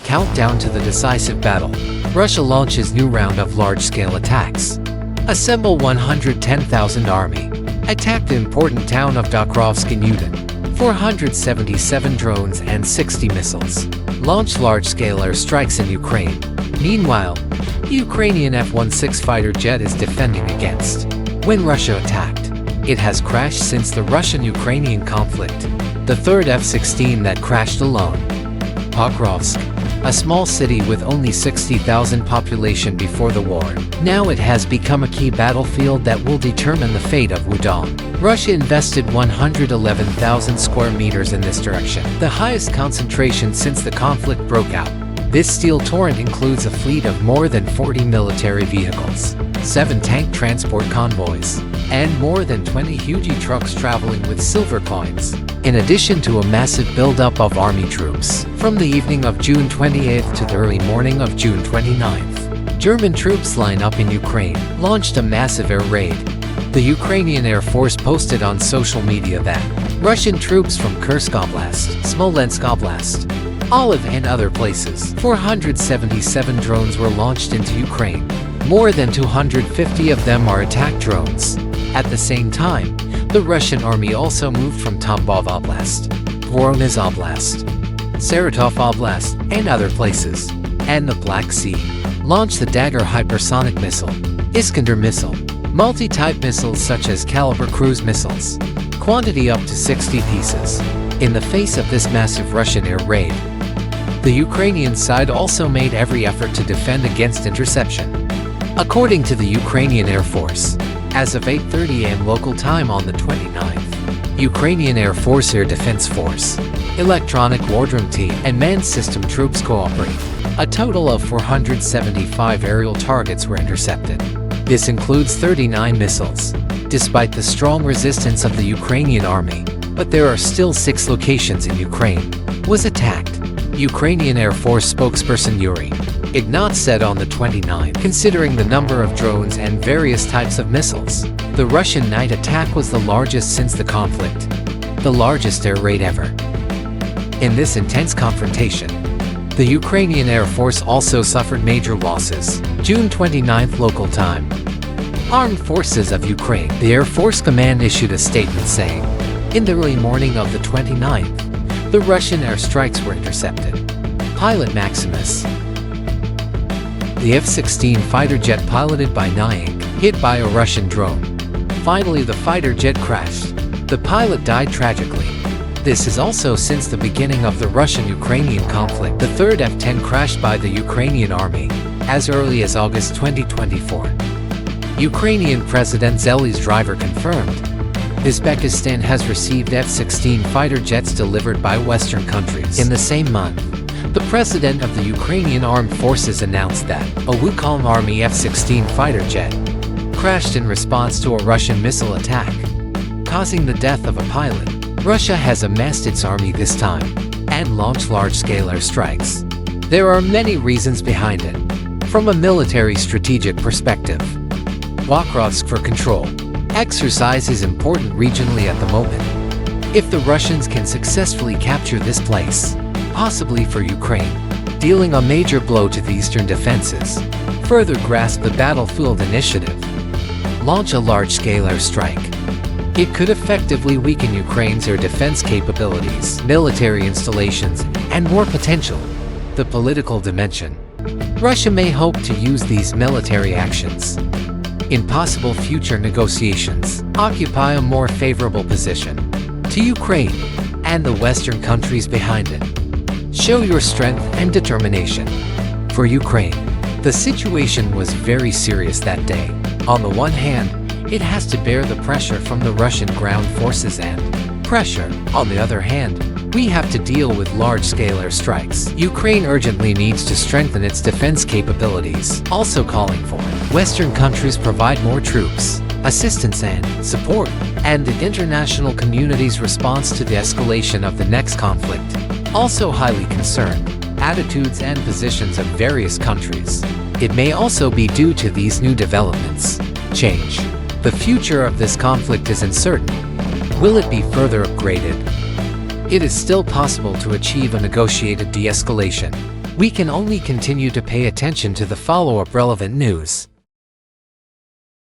Countdown to the decisive battle. Russia launches new round of large-scale attacks. Assemble 110,000 army. Attack the important town of Pokrovsk in Ukraine. 477 drones and 60 missiles. Launch large-scale airstrikes in Ukraine. Meanwhile, the Ukrainian F-16 fighter jet is defending against. When Russia attacked, it has crashed since the Russian-Ukrainian conflict. The third F-16 that crashed alone. Pokrovsk, a small city with only 60,000 population before the war. Now it has become a key battlefield that will determine the fate of Wudong. Russia invested 111,000 square meters in this direction, the highest concentration since the conflict broke out. This steel torrent includes a fleet of more than 40 military vehicles, 7 tank transport convoys, and more than 20 huge trucks traveling with silver coins, in addition to a massive buildup of army troops. From the evening of June 28th to the early morning of June 29th, German troops line up in Ukraine, launched a massive air raid. The Ukrainian Air Force posted on social media that Russian troops from Kursk Oblast, Smolensk Oblast, Olive and other places. 477 drones were launched into Ukraine. More than 250 of them are attack drones. At the same time, the Russian army also moved from Tambov Oblast, Voronezh Oblast, Saratov Oblast, and other places, and the Black Sea. Launched the Dagger hypersonic missile, Iskander missile, multi-type missiles such as Caliber cruise missiles, quantity up to 60 pieces. In the face of this massive Russian air raid, the Ukrainian side also made every effort to defend against interception. According to the Ukrainian Air Force, as of 8:30 a.m. local time on the 29th, Ukrainian Air Force Air Defense Force, Electronic Wardroom Team, and manned system troops cooperate. A total of 475 aerial targets were intercepted. This includes 39 missiles. Despite the strong resistance of the Ukrainian army, but there are still 6 locations in Ukraine, was attacked. Ukrainian Air Force spokesperson Yuri Ignat said on the 29th, considering the number of drones and various types of missiles, the Russian night attack was the largest since the conflict, the largest air raid ever. In this intense confrontation, the Ukrainian Air Force also suffered major losses. June 29th local time. Armed Forces of Ukraine. The Air Force Command issued a statement saying, in the early morning of the 29th, the Russian airstrikes were intercepted. Pilot Maximus. The F-16 fighter jet piloted by Nyank, hit by a Russian drone. Finally, the fighter jet crashed. The pilot died tragically. This is also since the beginning of the Russian-Ukrainian conflict. The third F-10 crashed by the Ukrainian army, as early as August 2024. Ukrainian President Zelensky's driver confirmed. Uzbekistan has received F-16 fighter jets delivered by Western countries. In the same month, the president of the Ukrainian Armed Forces announced that a Wukong Army F-16 fighter jet crashed in response to a Russian missile attack, causing the death of a pilot. Russia has amassed its army this time and launched large-scale airstrikes. There are many reasons behind it. From a military strategic perspective, Pokrovsk for control. Exercise is important regionally at the moment. If the Russians can successfully capture this place, possibly for Ukraine, dealing a major blow to the eastern defenses, further grasp the battlefield initiative, launch a large-scale airstrike. It could effectively weaken Ukraine's air defense capabilities, military installations, and more potential, the political dimension. Russia may hope to use these military actions in possible future negotiations, occupy a more favorable position to Ukraine and the Western countries behind it. Show your strength and determination. For Ukraine, the situation was very serious that day. On the one hand, it has to bear the pressure from the Russian ground forces and pressure. On the other hand, we have to deal with large-scale airstrikes. Ukraine urgently needs to strengthen its defense capabilities, also calling for Western countries provide more troops, assistance and support, and the international community's response to the escalation of the next conflict. Also highly concerned, attitudes and positions of various countries. It may also be due to these new developments. Change. The future of this conflict is uncertain. Will it be further upgraded? It is still possible to achieve a negotiated de-escalation. We can only continue to pay attention to the follow-up relevant news.